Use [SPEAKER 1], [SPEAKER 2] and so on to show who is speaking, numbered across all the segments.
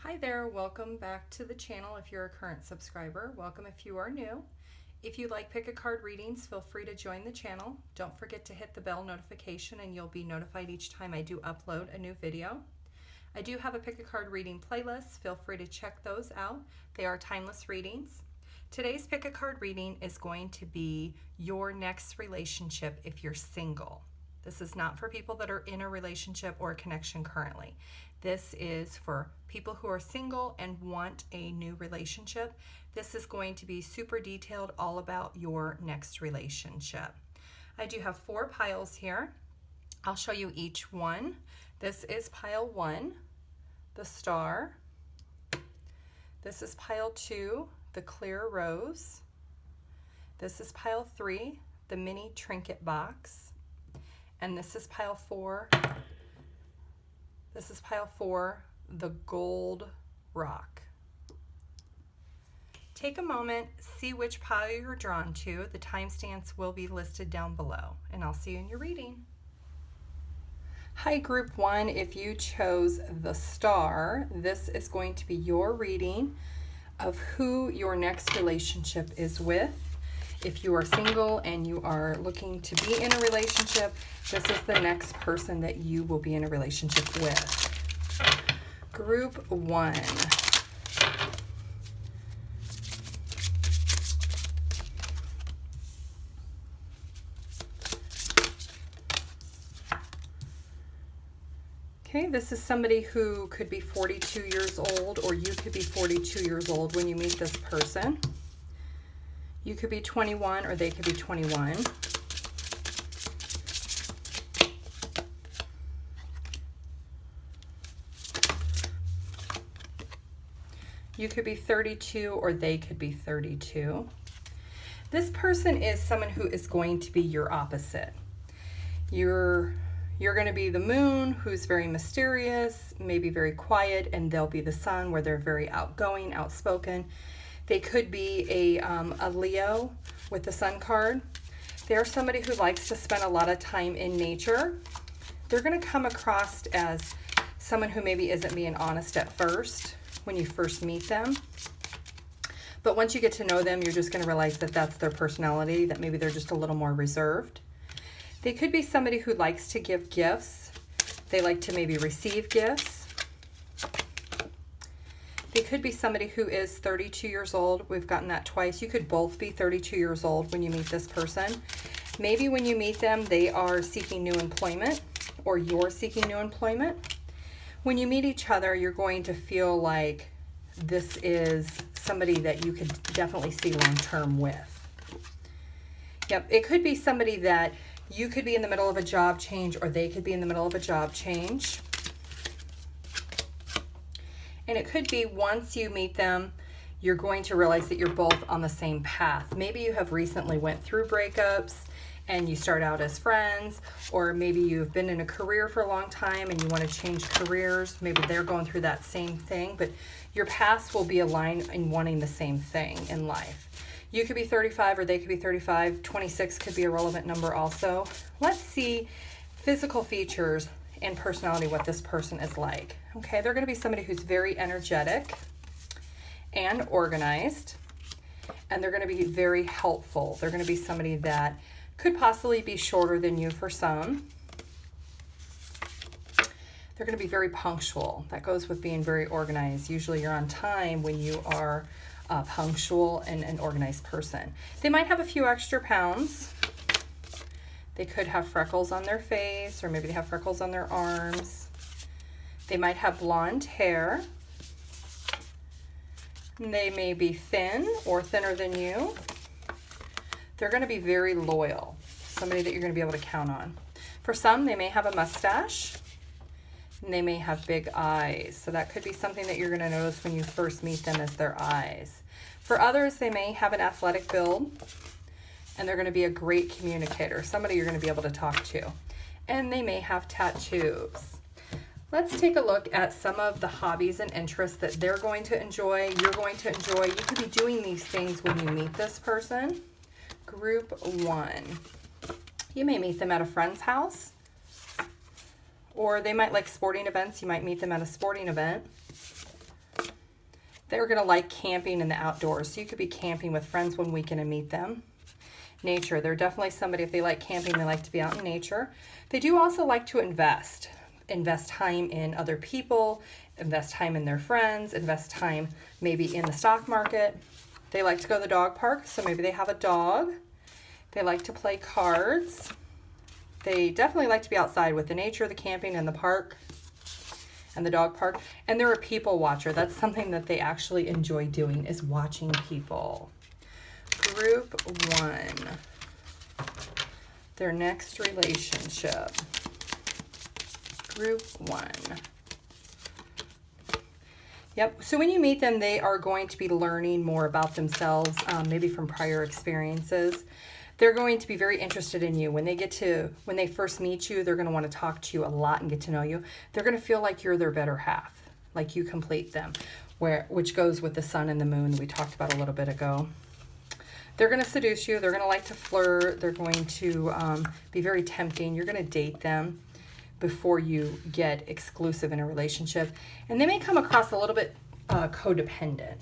[SPEAKER 1] Hi there, welcome back to the channel if you're a current subscriber. Welcome if you are new. If you like pick a card readings, feel free to join the channel. Don't forget to hit the bell notification and you'll be notified each time I do upload a new video. I do have a pick a card reading playlist. Feel free to check those out. They are timeless readings. Today's pick a card reading is going to be your next relationship if you're single. This is not for people that are in a relationship or a connection currently. This is for people who are single and want a new relationship. This is going to be super detailed, all about your next relationship. I do have 4 piles here. I'll show you each one. This is pile 1, the star. This is pile 2, the clear rose. This is pile 3, the mini trinket box. And this is pile 4. This is pile 4, the gold rock. Take a moment, see which pile you're drawn to. The timestamps will be listed down below, and I'll see you in your reading. Hi, group 1. If you chose the star, this is going to be your reading of who your next relationship is with. If you are single and you are looking to be in a relationship, this is the next person that you will be in a relationship with. Group 1. Okay, this is somebody who could be 42 years old, or you could be 42 years old when you meet this person. You could be 21 or they could be 21. You could be 32 or they could be 32. This person is someone who is going to be your opposite. You're going to be the moon, who's very mysterious, maybe very quiet, and they'll be the sun, where they're very outgoing, outspoken. They could be a Leo with the sun card. They're somebody who likes to spend a lot of time in nature. They're going to come across as someone who maybe isn't being honest at first when you first meet them. But once you get to know them, you're just going to realize that that's their personality, that maybe they're just a little more reserved. They could be somebody who likes to give gifts. They like to maybe receive gifts. They could be somebody who is 32 years old. We've gotten that twice. You could both be 32 years old when you meet this person. Maybe when you meet them, they are seeking new employment, or you're seeking new employment. When you meet each other, you're going to feel like this is somebody that you could definitely see long-term with. Yep, it could be somebody that you could be in the middle of a job change, or they could be in the middle of a job change. And it could be once you meet them, you're going to realize that you're both on the same path. Maybe you have recently went through breakups and you start out as friends, or maybe you've been in a career for a long time and you want to change careers. Maybe they're going through that same thing, but your paths will be aligned in wanting the same thing in life. You could be 35 or they could be 35. 26 could be a relevant number also. Let's see physical features and personality, what this person is like. Okay, they're going to be somebody who's very energetic and organized, and they're going to be very helpful. They're going to be somebody that could possibly be shorter than you for some. They're going to be very punctual. That goes with being very organized. Usually you're on time when you are punctual and an organized person. They might have a few extra pounds. They could have freckles on their face, or maybe they have freckles on their arms. They might have blonde hair. They may be thin or thinner than you. They're going to be very loyal, somebody that you're going to be able to count on. For some, they may have a mustache, and they may have big eyes. So that could be something that you're going to notice when you first meet them, is their eyes. For others, they may have an athletic build, and they're going to be a great communicator, somebody you're going to be able to talk to. And they may have tattoos. Let's take a look at some of the hobbies and interests that they're going to enjoy, you're going to enjoy. You could be doing these things when you meet this person. Group 1. You may meet them at a friend's house, or they might like sporting events. You might meet them at a sporting event. They're going to like camping in the outdoors. So you could be camping with friends one weekend and meet them. Nature. They're definitely somebody, if they like camping, they like to be out in nature. They do also like to invest. Invest time in other people, invest time in their friends, invest time maybe in the stock market. They like to go to the dog park, so maybe they have a dog. They like to play cards. They definitely like to be outside with the nature, the camping, and the park, and the dog park. And they're a people watcher. That's something that they actually enjoy doing, is watching people. Group 1. Their next relationship. Group 1. Yep, so when you meet them, they are going to be learning more about themselves, maybe from prior experiences. They're going to be very interested in you. When they first meet you, they're going to want to talk to you a lot and get to know you. They're going to feel like you're their better half, like you complete them, which goes with the sun and the moon we talked about a little bit ago. They're going to seduce you. They're going to like to flirt. They're going to be very tempting. You're going to date them before you get exclusive in a relationship. And they may come across a little bit codependent.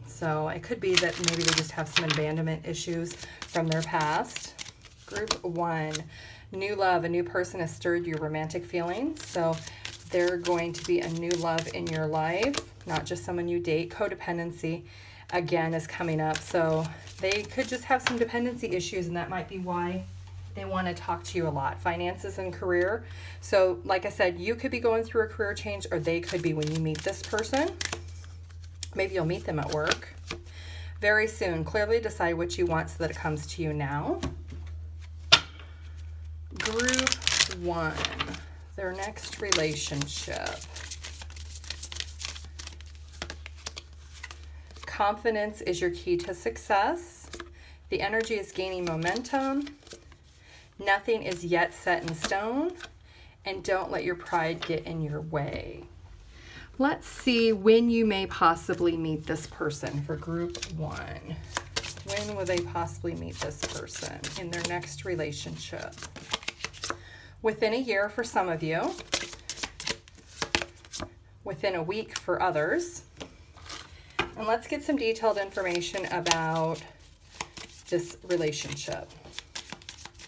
[SPEAKER 1] So it could be that maybe they just have some abandonment issues from their past. Group 1, new love. A new person has stirred your romantic feelings. So they're going to be a new love in your life, not just someone you date. Codependency, again, is coming up. So they could just have some dependency issues, and that might be why they want to talk to you a lot. Finances and career. So like I said, you could be going through a career change, or they could be when you meet this person. Maybe you'll meet them at work very soon. Clearly decide what you want so that it comes to you now. Group 1, their next relationship. Confidence is your key to success. The energy is gaining momentum. Nothing is yet set in stone, and don't let your pride get in your way. Let's see when you may possibly meet this person for group 1. When will they possibly meet this person in their next relationship? Within a year for some of you. Within a week for others. And let's get some detailed information about this relationship.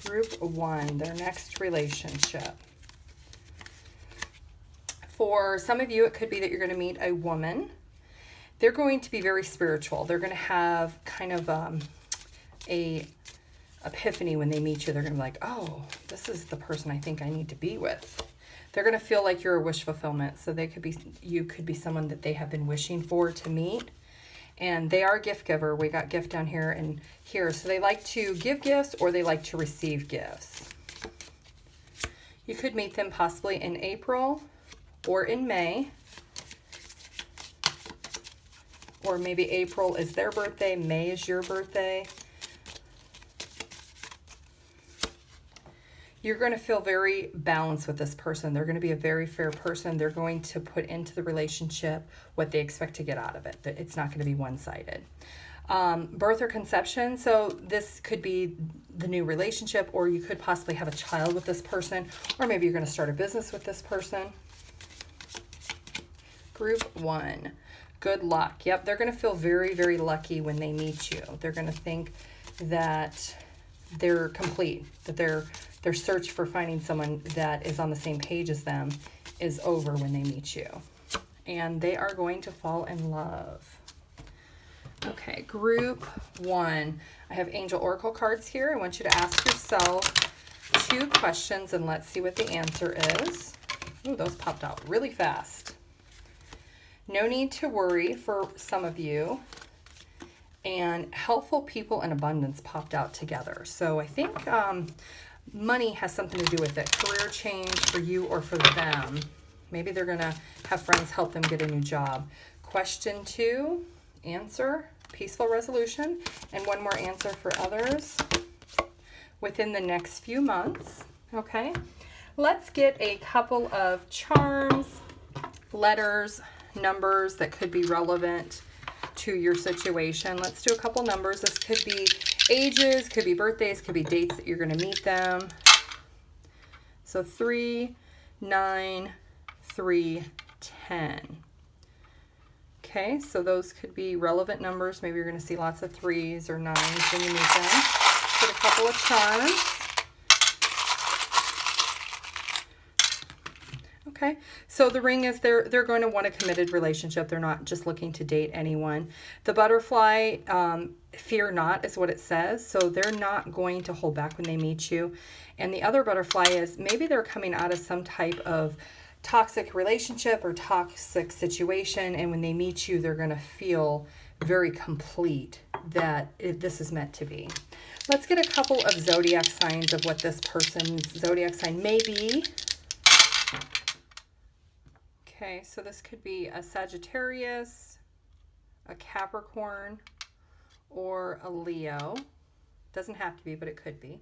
[SPEAKER 1] Group 1, their next relationship. For some of you, it could be that you're going to meet a woman. They're going to be very spiritual. They're going to have kind of a epiphany when they meet you. They're going to be like, oh, this is the person I think I need to be with. They're going to feel like you're a wish fulfillment. So you could be someone that they have been wishing for to meet. And they are a gift giver. We got gift down here and here. So they like to give gifts, or they like to receive gifts. You could meet them possibly in April or in May. Or maybe April is their birthday, May is your birthday. You're going to feel very balanced with this person. They're going to be a very fair person. They're going to put into the relationship what they expect to get out of it. It's not going to be one-sided. Birth or conception. So this could be the new relationship, or you could possibly have a child with this person, or maybe you're going to start a business with this person. Group 1. Good luck. Yep, they're going to feel very, very lucky when they meet you. They're going to think that they're complete, that their search for finding someone that is on the same page as them is over when they meet you. And they are going to fall in love. Okay, group 1. I have angel oracle cards here. I want you to ask yourself 2 questions, and let's see what the answer is. Ooh, those popped out really fast. No need to worry for some of you. And helpful people and abundance popped out together. So I think money has something to do with it. Career change for you or for them. Maybe they're going to have friends help them get a new job. Question 2, answer, peaceful resolution. And one more answer for others within the next few months. Okay, let's get a couple of charms, letters, numbers that could be relevant to your situation. Let's do a couple numbers. This could be ages, could be birthdays, could be dates that you're going to meet them. So 3, 9, 3, 10. Okay, so those could be relevant numbers. Maybe you're going to see lots of 3s or 9s when you meet them. Get a couple of charms. Okay, so the ring is they're going to want a committed relationship. They're not just looking to date anyone. The butterfly, fear not is what it says. So they're not going to hold back when they meet you. And the other butterfly is maybe they're coming out of some type of toxic relationship or toxic situation. And when they meet you, they're going to feel very complete that this is meant to be. Let's get a couple of zodiac signs of what this person's zodiac sign may be. Okay, so this could be a Sagittarius, a Capricorn, or a Leo. Doesn't have to be, but it could be.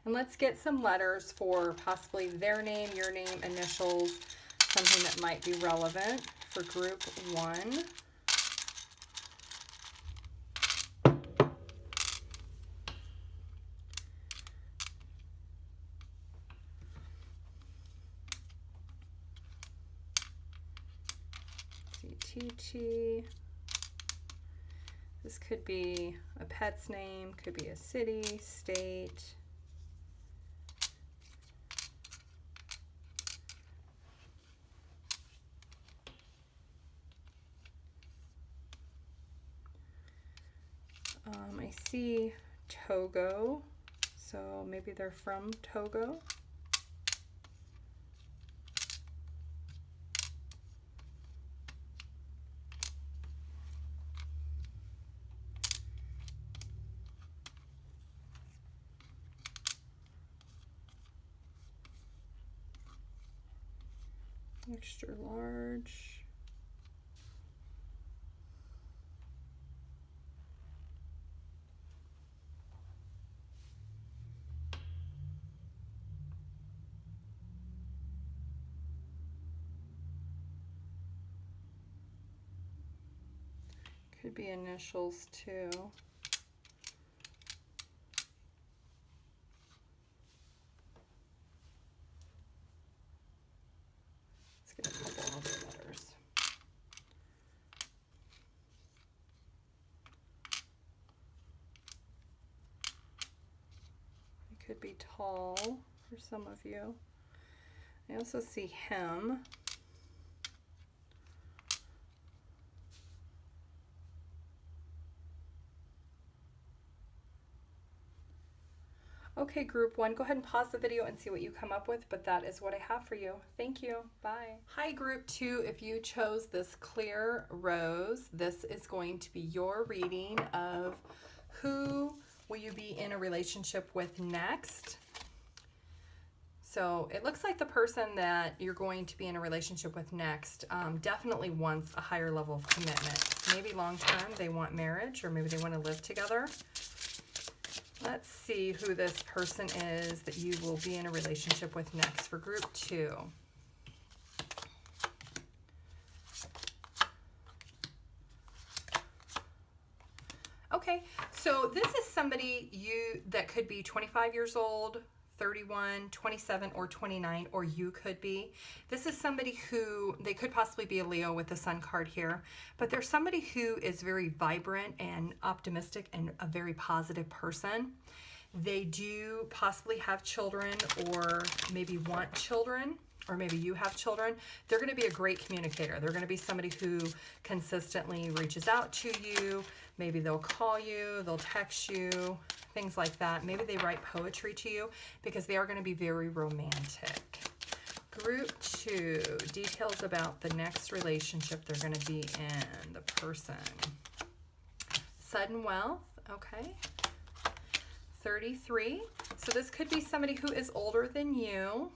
[SPEAKER 1] And let's get some letters for possibly their name, your name, initials, something that might be relevant for group 1. TT. This could be a pet's name, could be a city, state. I see Togo, so maybe they're from Togo. Extra large. Could be initials too. Let's get a couple other letters. It could be tall for some of you. I also see him. Okay, group 1, go ahead and pause the video and see what you come up with, but that is what I have for you. Thank you. Bye. Hi, group 2. If you chose this clear rose, this is going to be your reading of who will you be in a relationship with next. So it looks like the person that you're going to be in a relationship with next definitely wants a higher level of commitment. Maybe long term they want marriage, or maybe they want to live together. Let's see who this person is that you will be in a relationship with next for group 2. Okay, so this is somebody that could be 25 years old, 31, 27, or 29, or you could be. This is somebody who, they could possibly be a Leo with the Sun card here, but they're somebody who is very vibrant and optimistic and a very positive person. They do possibly have children, or maybe want children, or maybe you have children. They're going to be a great communicator. They're going to be somebody who consistently reaches out to you. Maybe they'll call you, they'll text you, things like that. Maybe they write poetry to you, because they are going to be very romantic. Group 2, details about the next relationship they're going to be in, the person. Sudden wealth, okay. 33, so this could be somebody who is older than you.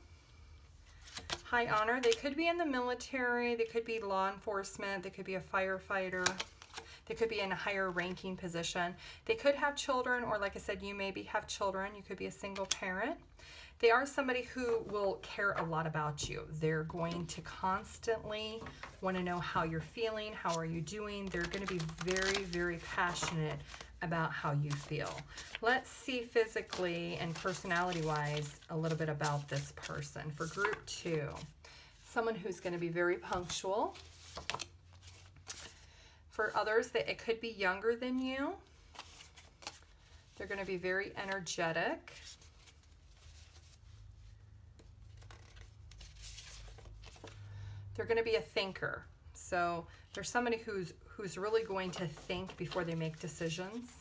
[SPEAKER 1] High honor, they could be in the military, they could be law enforcement, they could be a firefighter. They could be in a higher ranking position. They could have children, or like I said, you maybe have children. You could be a single parent. They are somebody who will care a lot about you. They're going to constantly want to know how you're feeling, how are you doing. They're going to be very, very passionate about how you feel. Let's see physically and personality-wise a little bit about this person. For group 2, someone who's going to be very punctual. For others, that it could be younger than you. They're going to be very energetic. They're going to be a thinker. So there's somebody who's really going to think before they make decisions.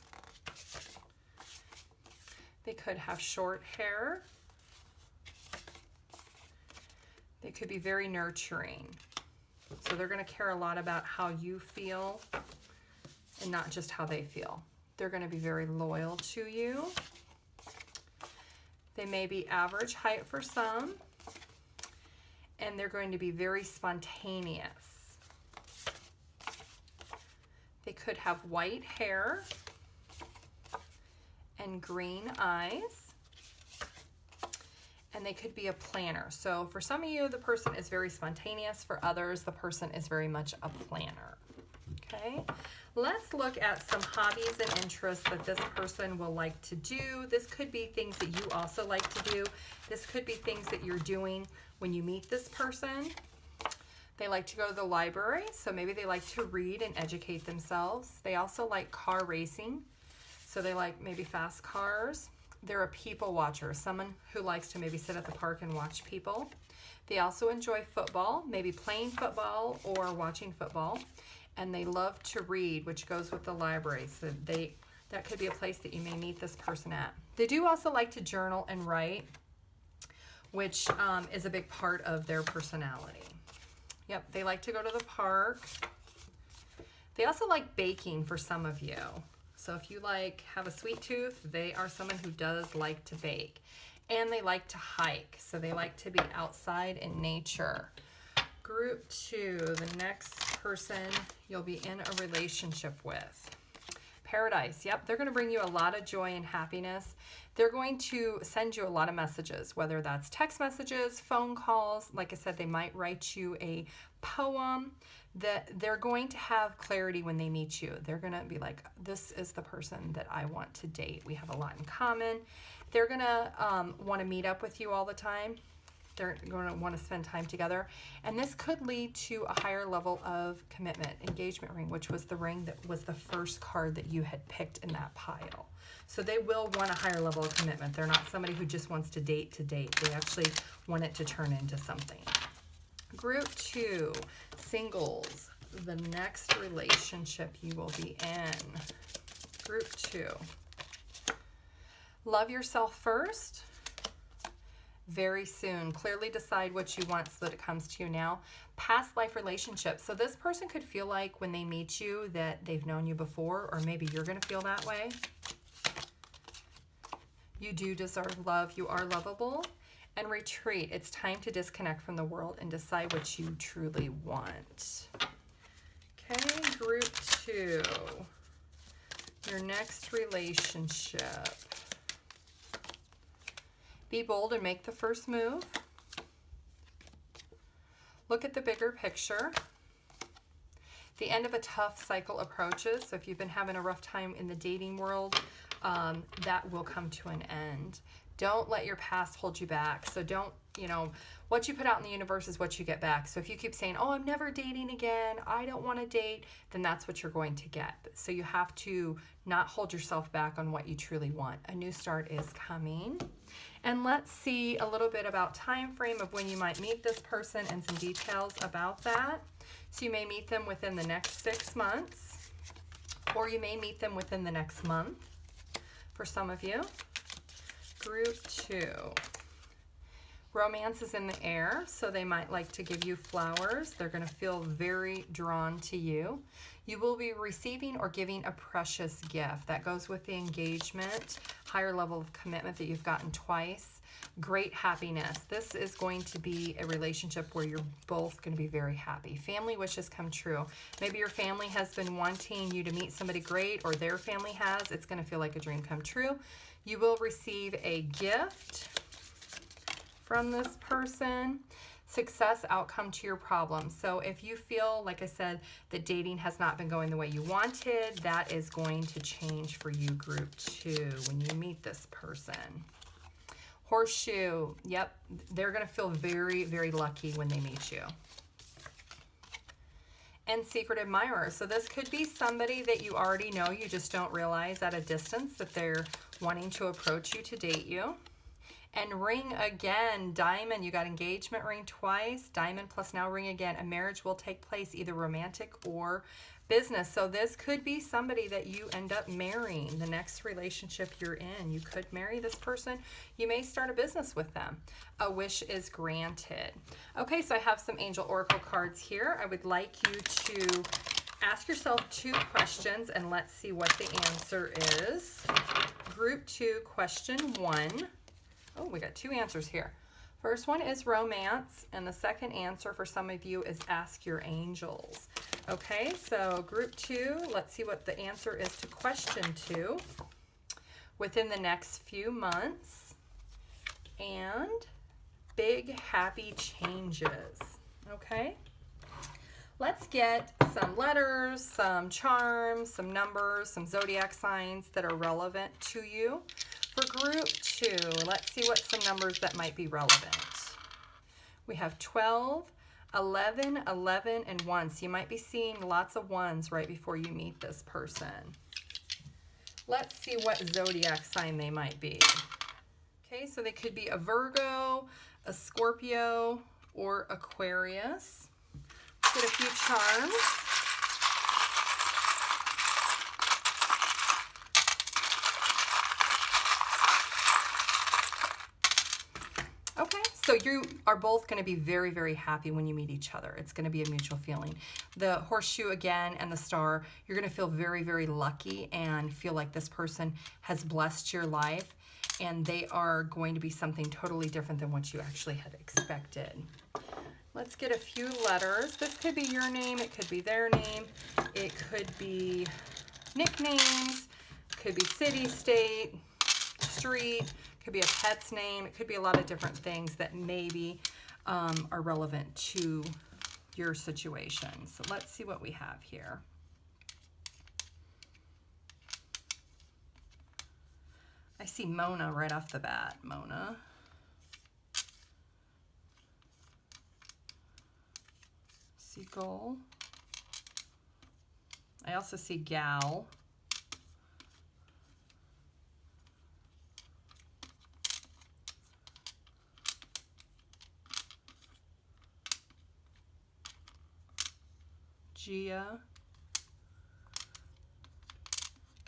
[SPEAKER 1] They could have short hair. They could be very nurturing. So they're going to care a lot about how you feel and not just how they feel. They're going to be very loyal to you. They may be average height for some, and they're going to be very spontaneous. They could have white hair and green eyes, and they could be a planner. So for some of you, the person is very spontaneous. For others, the person is very much a planner. Okay, let's look at some hobbies and interests that this person will like to do. This could be things that you also like to do. This could be things that you're doing when you meet this person. They like to go to the library, so maybe they like to read and educate themselves. They also like car racing, so they like maybe fast cars. They're a people watcher, someone who likes to maybe sit at the park and watch people. They also enjoy football, maybe playing football or watching football. And they love to read, which goes with the library. So that could be a place that you may meet this person at. They do also like to journal and write, which is a big part of their personality. Yep, they like to go to the park. They also like baking for some of you. So if you have a sweet tooth, they are someone who does like to bake. And they like to hike, so they like to be outside in nature. Group 2, the next person you'll be in a relationship with. Paradise, yep, they're going to bring you a lot of joy and happiness. They're going to send you a lot of messages, whether that's text messages, phone calls. Like I said, they might write you a poem. That they're going to have clarity when they meet you. They're going to be like, this is the person that I want to date. We have a lot in common. They're going to want to meet up with you all the time. They're going to want to spend time together. And this could lead to a higher level of commitment, engagement ring, which was the ring that was the first card that you had picked in that pile. So they will want a higher level of commitment. They're not somebody who just wants to date. They actually want it to turn into something. Group 2, singles, the next relationship you will be in. Group 2. Love yourself first. Very soon. Clearly decide what you want so that it comes to you now. Past life relationships. So this person could feel like when they meet you that they've known you before, or maybe you're going to feel that way. You do deserve love. You are lovable. And retreat. It's time to disconnect from the world and decide what you truly want. Okay, group 2. Your next relationship. Be bold and make the first move. Look at the bigger picture. The end of a tough cycle approaches. So if you've been having a rough time in the dating world, that will come to an end. Don't let your past hold you back. So don't, what you put out in the universe is what you get back. So if you keep saying, oh, I'm never dating again, I don't want to date, then that's what you're going to get. So you have to not hold yourself back on what you truly want. A new start is coming. And let's see a little bit about time frame of when you might meet this person and some details about that. So you may meet them within the next 6 months, or you may meet them within the next month for some of you. Group 2. Romance is in the air, so they might like to give you flowers. They're going to feel very drawn to you. You will be receiving or giving a precious gift. That goes with the engagement, higher level of commitment that you've gotten twice. Great happiness. This is going to be a relationship where you're both going to be very happy. Family wishes come true. Maybe your family has been wanting you to meet somebody great, or their family has. It's going to feel like a dream come true. You will receive a gift from this person. Success, outcome to your problem. So if you feel, like I said, that dating has not been going the way you wanted, that is going to change for you, group 2, when you meet this person. Horseshoe, yep, they're going to feel very, very lucky when they meet you. and secret admirer. So this could be somebody that you already know, you just don't realize at a distance that they're wanting to approach you to date you. And ring again, diamond, you got engagement ring twice, diamond plus now ring again. A marriage will take place, either romantic or business. So this could be somebody that you end up marrying, the next relationship you're in. You could marry this person. You may start a business with them. A wish is granted. Okay, so I have some angel oracle cards here. I would like you to ask yourself 2 questions and let's see what the answer is. Group 2, question 1. Oh, we got 2 answers here. First one is romance, and the second answer for some of you is ask your angels. Okay, so group 2, let's see what the answer is to question 2. Within the next few months, and big happy changes. Okay, let's get some letters, some charms, some numbers, some zodiac signs that are relevant to you. For group 2, let's see what some numbers that might be relevant. We have 12, 11, 11, and 1. So you might be seeing lots of 1s right before you meet this person. Let's see what zodiac sign they might be. Okay, so they could be a Virgo, a Scorpio, or Aquarius. Let's get a few charms. Okay, so you are both going to be very, very happy when you meet each other. It's going to be a mutual feeling. The horseshoe again and the star, you're going to feel very, very lucky and feel like this person has blessed your life, and they are going to be something totally different than what you actually had expected. Let's get a few letters. This could be your name. It could be their name. It could be nicknames. It could be city, state, street. Could be a pet's name. It could be a lot of different things that maybe are relevant to your situation. So let's see what we have here. I see Mona right off the bat. Mona. Seagull. I also see gal. Gia.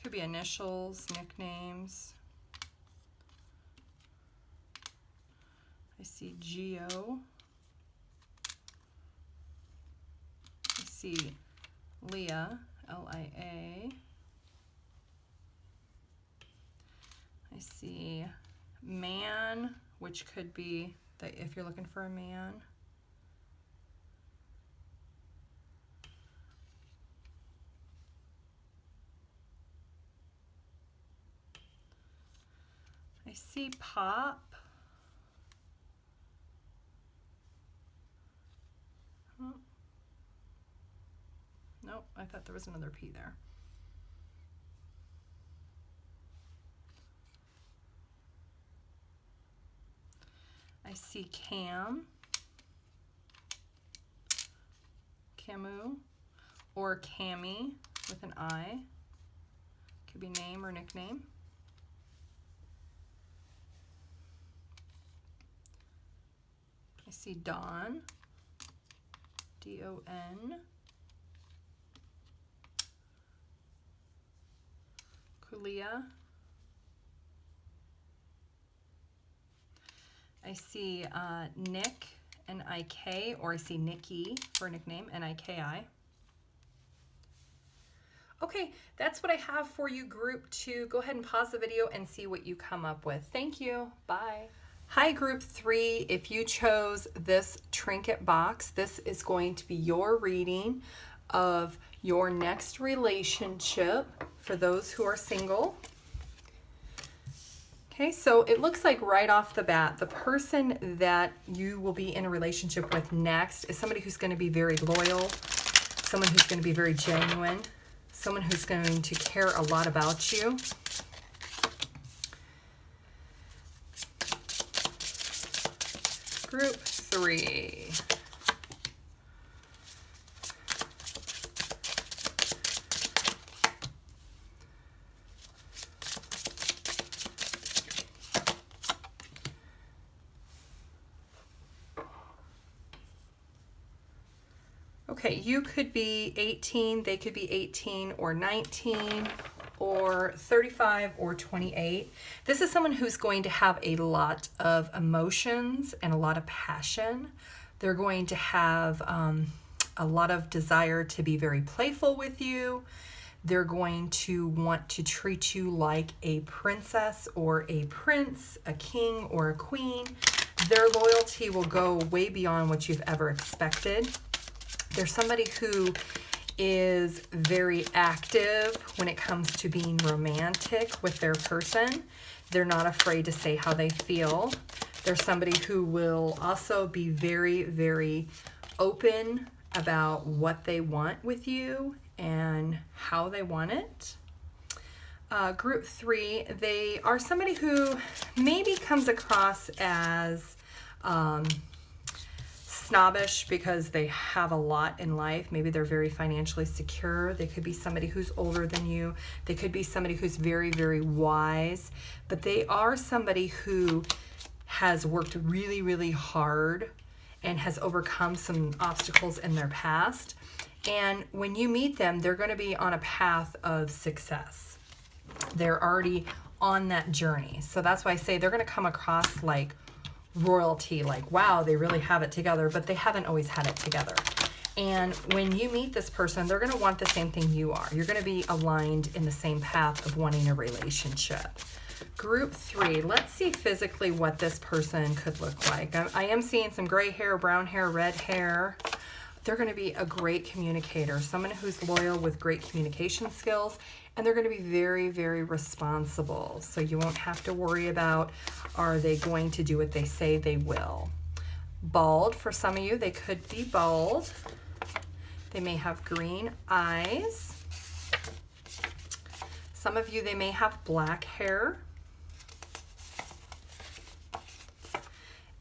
[SPEAKER 1] Could be initials, nicknames. I see Geo. I see Leah, L-I-A. I see man, which could be if you're looking for a man. I see Pop. Oh. Nope, I thought there was another P there. I see Cam, Camu, or Cami with an I. Could be name or nickname. I see Dawn, D-O-N. Kulia. I see Nick, N-I-K, or I see Nikki for a nickname, N-I-K-I. Okay, that's what I have for you, group 2. Go ahead and pause the video and see what you come up with. Thank you. Bye. Hi, group 3. If you chose this trinket box, this is going to be your reading of your next relationship for those who are single. Okay, so it looks like right off the bat, the person that you will be in a relationship with next is somebody who's going to be very loyal, someone who's going to be very genuine, someone who's going to care a lot about you. Group 3. Okay, you could be 18, they could be 18 or 19 or 35 or 28. This is someone who's going to have a lot of emotions and a lot of passion. They're going to have a lot of desire to be very playful with you. They're going to want to treat you like a princess or a prince, a king or a queen. Their loyalty will go way beyond what you've ever expected. They're somebody who is very active when it comes to being romantic with their person. They're not afraid to say how they feel. They're somebody who will also be very, very open about what they want with you and how they want it. Group 3, they are somebody who maybe comes across as snobbish because they have a lot in life. Maybe they're very financially secure. They could be somebody who's older than you. They could be somebody who's very, very wise. But they are somebody who has worked really, really hard and has overcome some obstacles in their past. And when you meet them, they're going to be on a path of success. They're already on that journey. So that's why I say they're going to come across like royalty, like, wow, they really have it together, but they haven't always had it together. And when you meet this person, they're going to want the same thing you are. You're going to be aligned in the same path of wanting a relationship. Group 3, let's see physically what this person could look like. I am seeing some gray hair, brown hair, red hair. They're going to be a great communicator, someone who's loyal with great communication skills, and they're going to be very, very responsible. So you won't have to worry about, are they going to do what they say they will? Bald, for some of you, they could be bald. They may have green eyes. Some of you, they may have black hair.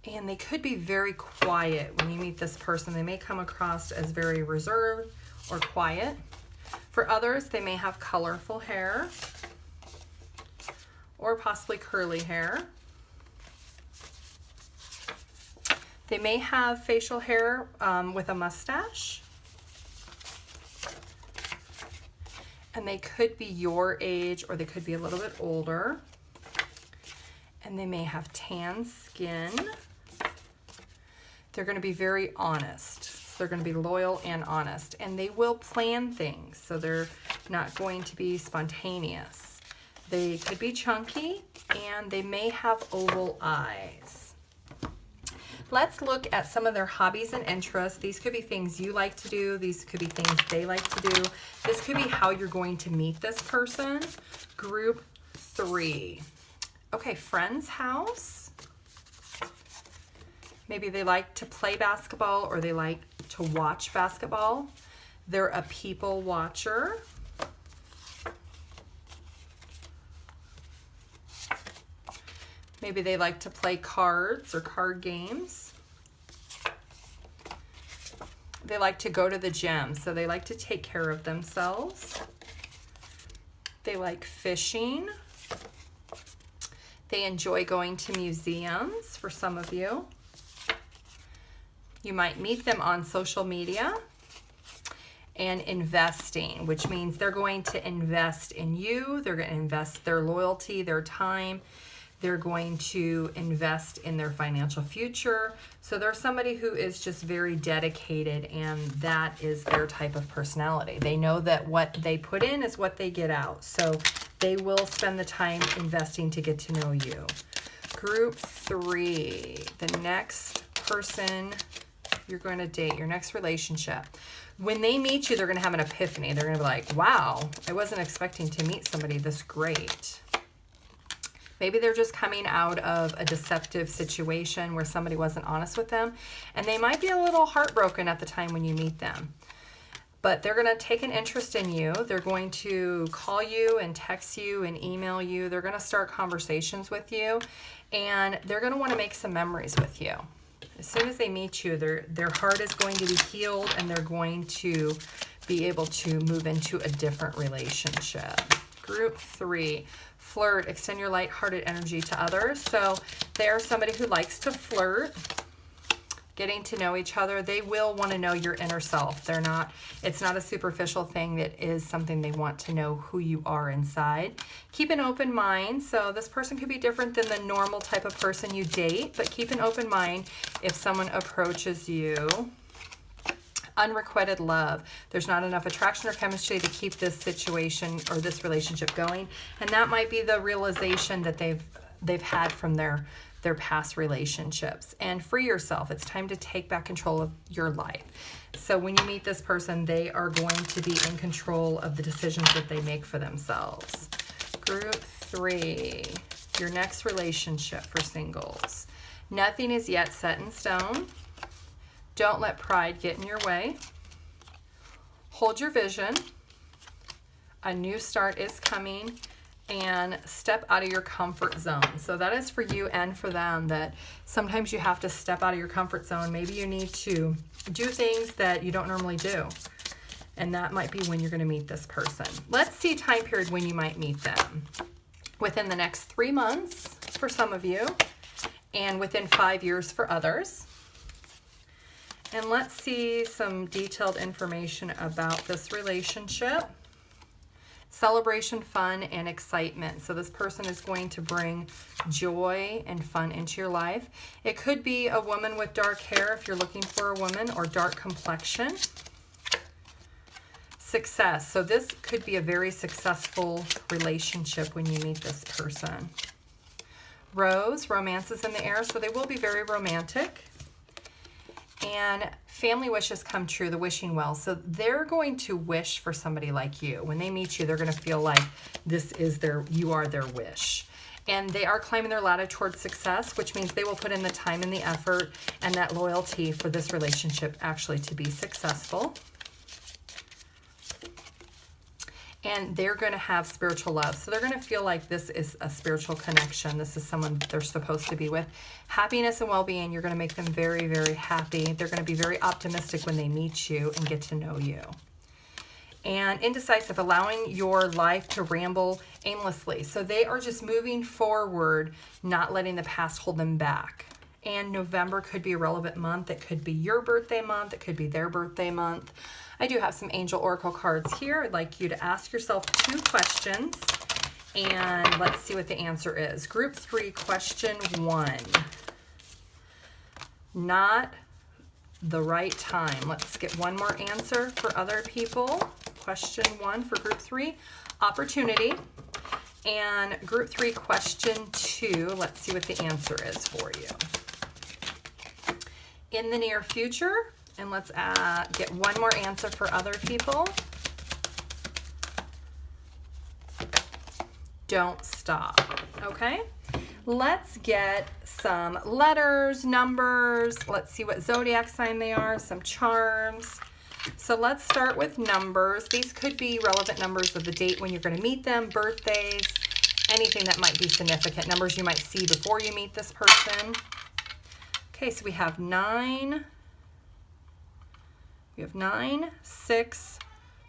[SPEAKER 1] And they could be very quiet when you meet this person. They may come across as very reserved or quiet. For others, they may have colorful hair or possibly curly hair. They may have facial hair with a mustache. And they could be your age or they could be a little bit older. And they may have tan skin. They're going to be very honest. So they're going to be loyal and honest. And they will plan things. So they're not going to be spontaneous. They could be chunky and they may have oval eyes. Let's look at some of their hobbies and interests. These could be things you like to do. These could be things they like to do. This could be how you're going to meet this person. Group 3. Okay, friend's house. Maybe they like to play basketball or they like to watch basketball. They're a people watcher. Maybe they like to play cards or card games. They like to go to the gym, so they like to take care of themselves. They like fishing. They enjoy going to museums for some of you. You might meet them on social media. And investing, which means they're going to invest in you. They're going to invest their loyalty, their time. They're going to invest in their financial future. So they're somebody who is just very dedicated, and that is their type of personality. They know that what they put in is what they get out. So they will spend the time investing to get to know you. Group 3, the next person you're going to date, your next relationship. When they meet you, they're going to have an epiphany. They're going to be like, wow, I wasn't expecting to meet somebody this great. Maybe they're just coming out of a deceptive situation where somebody wasn't honest with them, and they might be a little heartbroken at the time when you meet them. But they're going to take an interest in you. They're going to call you and text you and email you. They're going to start conversations with you, and they're going to want to make some memories with you. As soon as they meet you, their heart is going to be healed, and they're going to be able to move into a different relationship. Group 3, flirt, extend your light-hearted energy to others. So they're somebody who likes to flirt. getting to know each other. They will want to know your inner self. It's not a superficial thing. That is something they want to know who you are inside. Keep an open mind. So this person could be different than the normal type of person you date, but keep an open mind if someone approaches you. Unrequited love. There's not enough attraction or chemistry to keep this situation or this relationship going. And that might be the realization that they've had from their past relationships. And free yourself. It's time to take back control of your life. So when you meet this person, they are going to be in control of the decisions that they make for themselves. Group 3, your next relationship for singles. Nothing is yet set in stone. Don't let pride get in your way. Hold your vision. A new start is coming. And step out of your comfort zone. So that is for you and for them, that sometimes you have to step out of your comfort zone. Maybe you need to do things that you don't normally do. And that might be when you're going to meet this person. Let's see time period when you might meet them. Within the next 3 months for some of you, and within 5 years for others. And let's see some detailed information about this relationship. Celebration, fun, and excitement. So this person is going to bring joy and fun into your life. It could be a woman with dark hair if you're looking for a woman, or dark complexion. Success. So this could be a very successful relationship when you meet this person. Rose, romance is in the air, so they will be very romantic. And family wishes come true, the wishing well. So they're going to wish for somebody like you. When they meet you, they're going to feel like you are their wish. And they are climbing their ladder towards success, which means they will put in the time and the effort and that loyalty for this relationship actually to be successful. And they're going to have spiritual love. So they're going to feel like this is a spiritual connection. This is someone they're supposed to be with. Happiness and well-being, you're going to make them very, very happy. They're going to be very optimistic when they meet you and get to know you. And indecisive, allowing your life to ramble aimlessly. So they are just moving forward, not letting the past hold them back. And November could be a relevant month. It could be your birthday month. It could be their birthday month. I do have some angel oracle cards here. I'd like you to ask yourself 2 questions, and let's see what the answer is. Group 3, question 1. Not the right time. Let's get one more answer for other people. Question 1 for group 3, opportunity. And group 3, question 2, let's see what the answer is for you. In the near future. And let's get one more answer for other people. Don't stop. Okay? Let's get some letters, numbers. Let's see what zodiac sign they are, some charms. So let's start with numbers. These could be relevant numbers of the date when you're going to meet them, birthdays, anything that might be significant. Numbers you might see before you meet this person. Okay, so we have 9. We have 9, 6,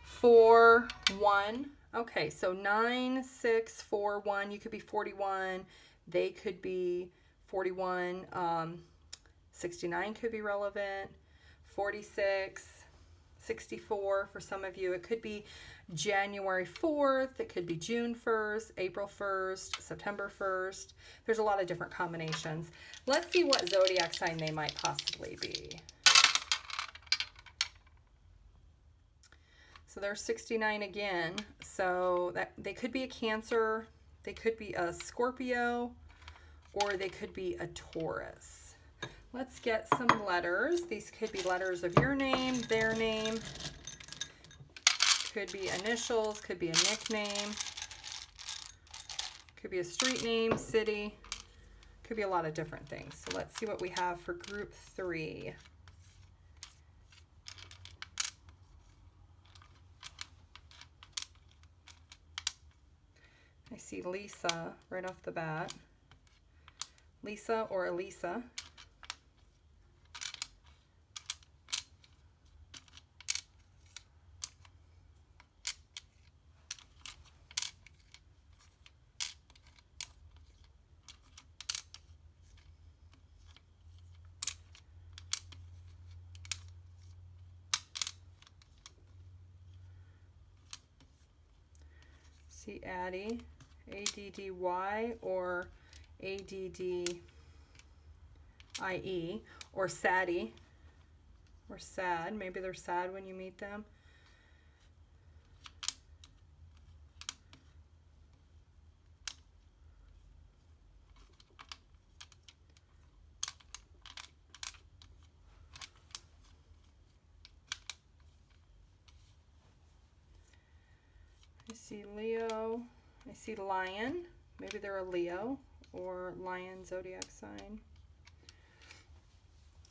[SPEAKER 1] 4, 1. Okay, so 9, 6, 4, 1. You could be 41. They could be 41. 69 could be relevant. 46, 64 for some of you. It could be January 4th. It could be June 1st, April 1st, September 1st. There's a lot of different combinations. Let's see what zodiac sign they might possibly be. So there's 69 again. So that they could be a Cancer, they could be a Scorpio, or they could be a Taurus. Let's get some letters. These could be letters of your name, their name. Could be initials, could be a nickname. Could be a street name, city. Could be a lot of different things. So let's see what we have for group 3. I see Lisa right off the bat. Lisa or Elisa. see Addie, A-D-D-Y, or A-D-D-I-E, or Sadie, or sad. Maybe they're sad when you meet them. I see Leo. I see Lion. Maybe they're a Leo or Lion zodiac sign.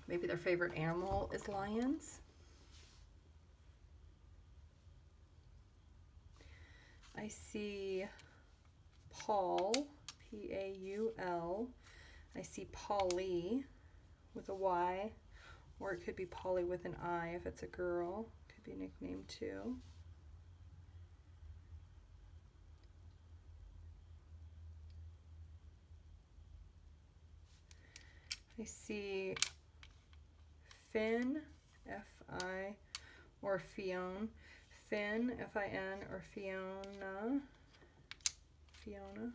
[SPEAKER 1] Maybe their favorite animal is lions. I see Paul, P-A-U-L. I see Polly with a Y, or it could be Polly with an I if it's a girl. Could be a nickname too. I see Finn, F-I, or Fionn. Finn, F-I-N, or Fiona. Fiona.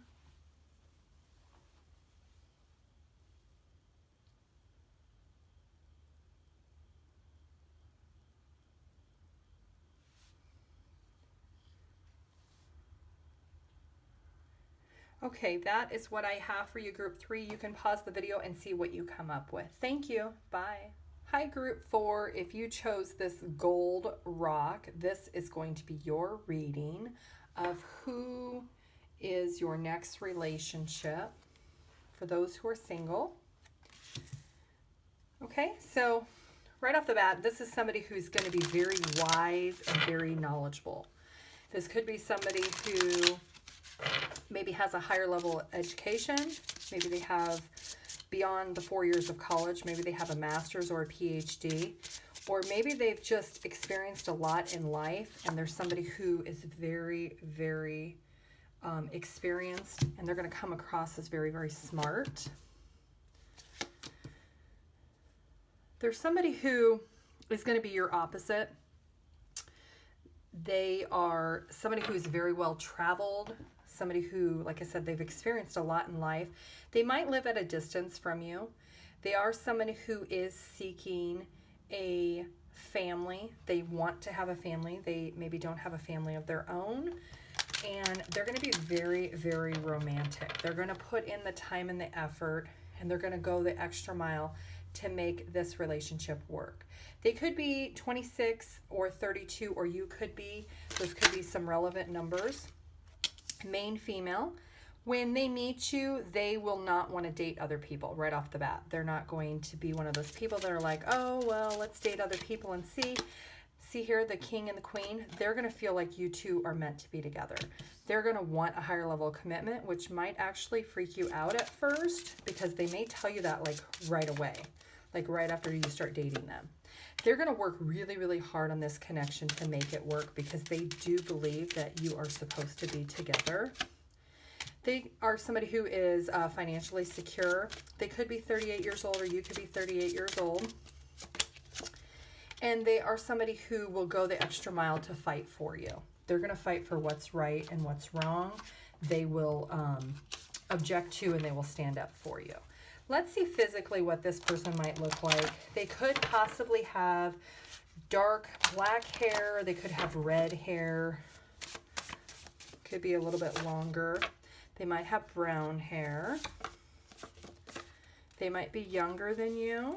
[SPEAKER 1] Okay, that is what I have for you, Group 3. You can pause the video and see what you come up with. Thank you. Bye. Hi, Group 4. If you chose this gold rock, this is going to be your reading of who is your next relationship for those who are single. Okay, so right off the bat, this is somebody who's going to be very wise and very knowledgeable. This could be somebody who maybe has a higher level education. Maybe they have beyond the 4 years of college. Maybe they have a master's or a PhD. Or maybe they've just experienced a lot in life and there's somebody who is very, very experienced, and they're going to come across as very, very smart. There's somebody who is going to be your opposite. They are somebody who is very well traveled, somebody who, like I said, they've experienced a lot in life. They might live at a distance from you. They are somebody who is seeking a family. They want to have a family. They maybe don't have a family of their own. And they're going to be very, very romantic. They're going to put in the time and the effort, and they're going to go the extra mile to make this relationship work. They could be 26 or 32, or you could be. Those could be some relevant numbers. Male, female. When they meet you, they will not want to date other people right off the bat. They're not going to be one of those people that are like, oh, well, let's date other people and see. See here, the king and the queen, they're going to feel like you two are meant to be together. They're going to want a higher level of commitment, which might actually freak you out at first because they may tell you that like right away, like right after you start dating them. They're going to work really, really hard on this connection to make it work because they do believe that you are supposed to be together. They are somebody who is financially secure. They could be 38 years old, or you could be 38 years old. And they are somebody who will go the extra mile to fight for you. They're going to fight for what's right and what's wrong. They will object to, and they will stand up for you. Let's see physically what this person might look like. They could possibly have dark black hair. They could have red hair. Could be a little bit longer. They might have brown hair. They might be younger than you.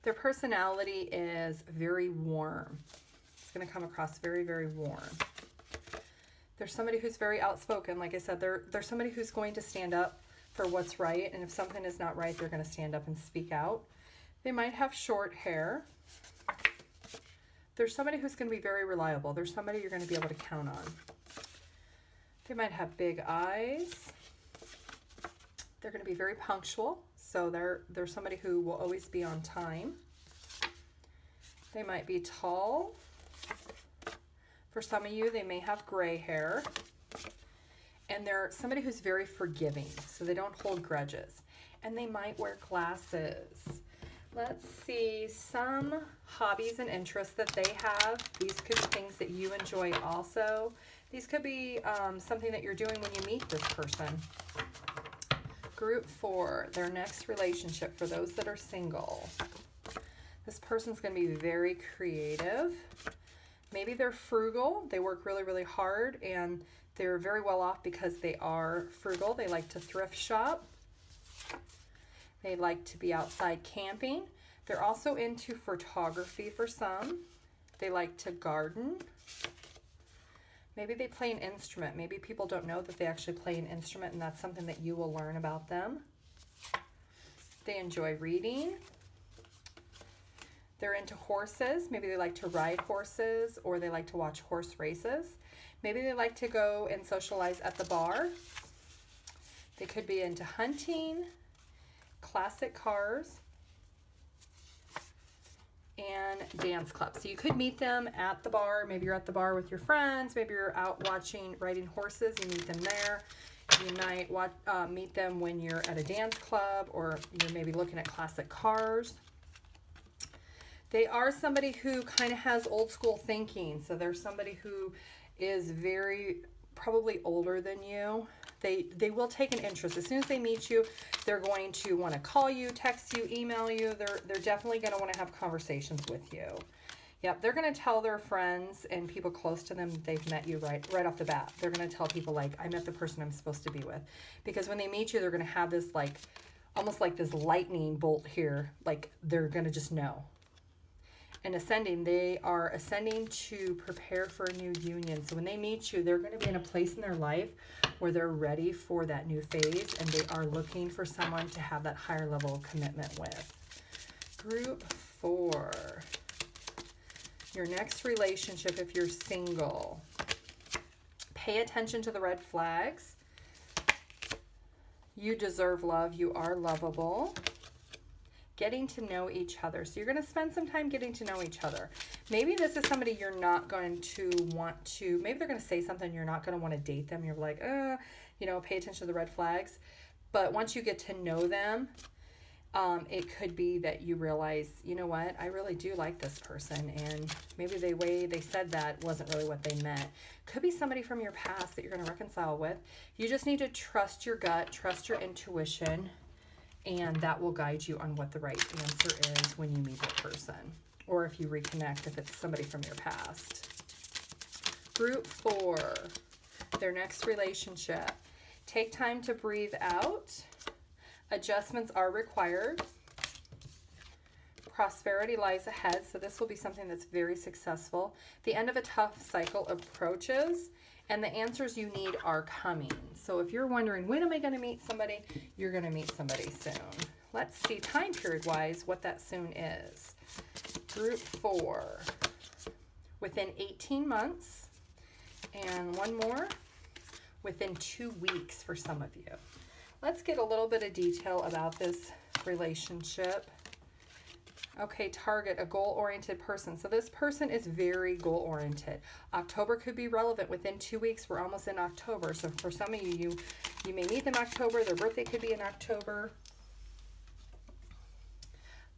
[SPEAKER 1] Their personality is very warm. It's going to come across very, very warm. There's somebody who's very outspoken. Like I said, they're somebody who's going to stand up for what's right. And if something is not right, they're going to stand up and speak out. They might have short hair. There's somebody who's going to be very reliable. There's somebody you're going to be able to count on. They might have big eyes. They're going to be very punctual. So they're somebody who will always be on time. They might be tall. For some of you, they may have gray hair. And they're somebody who's very forgiving, so they don't hold grudges. And they might wear glasses. Let's see some hobbies and interests that they have. These could be things that you enjoy also. These could be something that you're doing when you meet this person. Group 4, their next relationship for those that are single. This person's going to be very creative. Maybe they're frugal. They work really, really hard, and they're very well off because they are frugal. They like to thrift shop. They like to be outside camping. They're also into photography for some. They like to garden. Maybe they play an instrument. Maybe people don't know that they actually play an instrument, and that's something that you will learn about them. They enjoy reading. They're into horses. Maybe they like to ride horses, or they like to watch horse races. Maybe they like to go and socialize at the bar. They could be into hunting, classic cars, and dance clubs. So you could meet them at the bar. Maybe you're at the bar with your friends. Maybe you're out riding horses. You meet them there. You might meet them when you're at a dance club, or you're maybe looking at classic cars. They are somebody who kind of has old school thinking. So they're somebody who is probably older than you. They will take an interest. As soon as they meet you, they're going to want to call you, text you, email you. They're definitely going to want to have conversations with you. Yep, they're going to tell their friends and people close to them that they've met you right off the bat. They're going to tell people, like, I met the person I'm supposed to be with. Because when they meet you, they're going to have this, like, almost like this lightning bolt here. Like, they're going to just know. And ascending, they are ascending to prepare for a new union. So when they meet you, they're going to be in a place in their life where they're ready for that new phase, and they are looking for someone to have that higher level of commitment with. Group 4. Your next relationship, if you're single. Pay attention to the red flags. You deserve love. You are lovable. Getting to know each other. So you're going to spend some time getting to know each other. Maybe this is somebody you're not going to want to, maybe they're going to say something, you're not going to want to date them. You're like, pay attention to the red flags. But once you get to know them, it could be that you realize, you know what, I really do like this person. And maybe the way they said that wasn't really what they meant. Could be somebody from your past that you're going to reconcile with. You just need to trust your gut, trust your intuition, and that will guide you on what the right answer is when you meet the person, or if you reconnect, if it's somebody from your past. Group 4, their next relationship. Take time to breathe out. Adjustments are required. Prosperity lies ahead, so this will be something that's very successful. The end of a tough cycle approaches, and the answers you need are coming. So if you're wondering, when am I going to meet somebody? You're going to meet somebody soon. Let's see time period-wise what that soon is. Group 4, within 18 months, and one more, within 2 weeks for some of you. Let's get a little bit of detail about this relationship. Okay, target, a goal-oriented person. So this person is very goal-oriented. October could be relevant. Within 2 weeks, we're almost in October. So for some of you, you may meet them in October. Their birthday could be in October.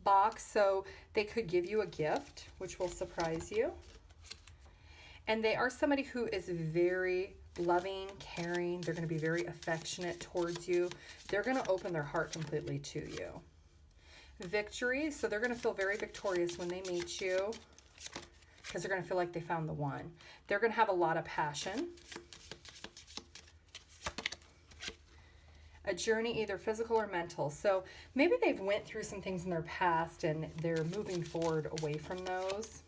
[SPEAKER 1] Box, so they could give you a gift, which will surprise you. And they are somebody who is very loving, caring. They're going to be very affectionate towards you. They're going to open their heart completely to you. Victory, so they're going to feel very victorious when they meet you because they're going to feel like they found the one. They're going to have a lot of passion. A journey, either physical or mental. So maybe they've went through some things in their past and they're moving forward away from those.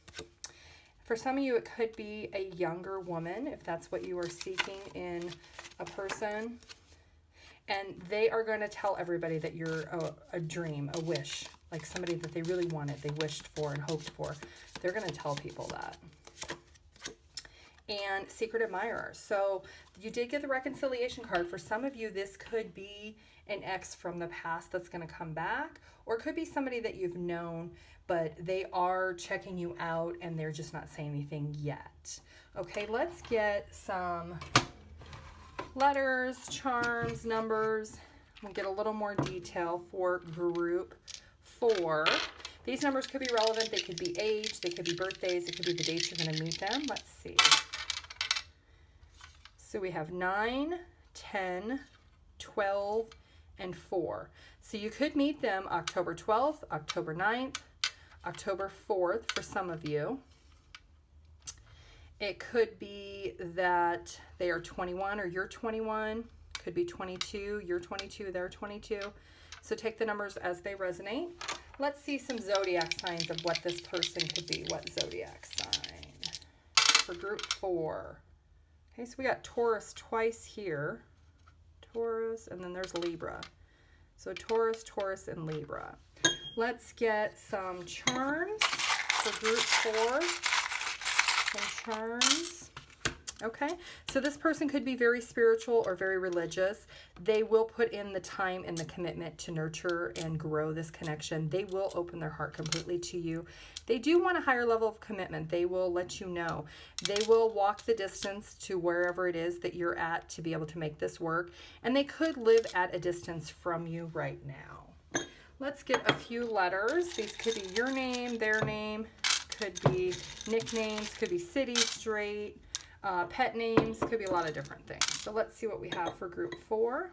[SPEAKER 1] For some of you, it could be a younger woman, if that's what you are seeking in a person. And they are going to tell everybody that you're a dream, a wish, like somebody that they really wanted, they wished for and hoped for. They're going to tell people that. And secret admirer. So you did get the reconciliation card. For some of you, this could be an ex from the past that's going to come back, or it could be somebody that you've known, but they are checking you out and they're just not saying anything yet. Okay, let's get some letters, charms, numbers. We'll get a little more detail for group 4. These numbers could be relevant. They could be age, they could be birthdays, it could be the dates you're going to meet them. Let's see. So we have 9, 10, 12, and 4. So you could meet them October 12th, October 9th, October 4th for some of you. It could be that they are 21 or you're 21. Could be 22, you're 22, they're 22. So take the numbers as they resonate. Let's see some zodiac signs of what this person could be. What zodiac sign for group 4? Okay, so we got Taurus twice here. Taurus, and then there's Libra. So Taurus, Taurus, and Libra. Let's get some charms for group 4. Some charms. Okay, so this person could be very spiritual or very religious. They will put in the time and the commitment to nurture and grow this connection. They will open their heart completely to you. They do want a higher level of commitment. They will let you know. They will walk the distance to wherever it is that you're at to be able to make this work. And they could live at a distance from you right now. Let's get a few letters. These could be your name, their name, could be nicknames, could be city, straight, pet names, could be a lot of different things. So let's see what we have for group 4.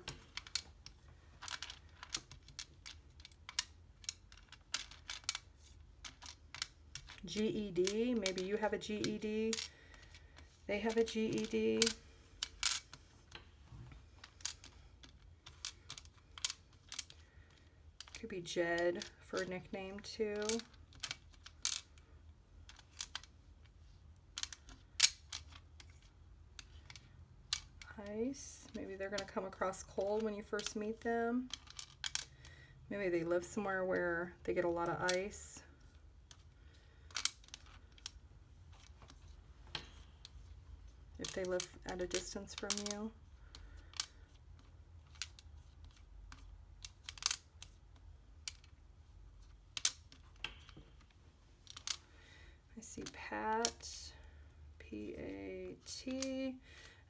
[SPEAKER 1] GED, maybe you have a GED, they have a GED. Could be Jed for a nickname too. Ice, maybe they're going to come across cold when you first meet them. Maybe they live somewhere where they get a lot of ice. If they live at a distance from you. I see Pat, P-A-T.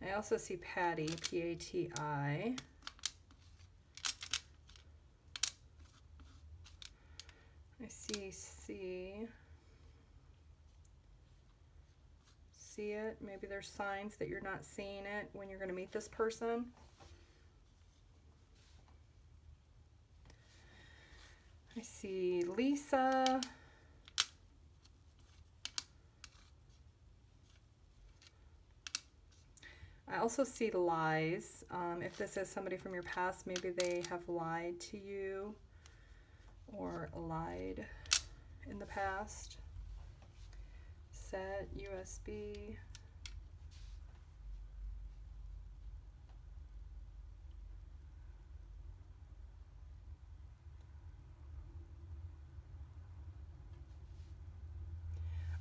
[SPEAKER 1] I also see Patty, P-A-T-I. I see C. See it? Maybe there's signs that you're not seeing it when you're going to meet this person. I see Lisa. I also see lies. If this is somebody from your past, maybe they have lied to you or lied in the past. Set, USB.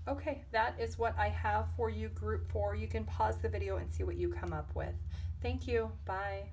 [SPEAKER 1] Okay, that is what I have for you, group 4. You can pause the video and see what you come up with. Thank you. Bye.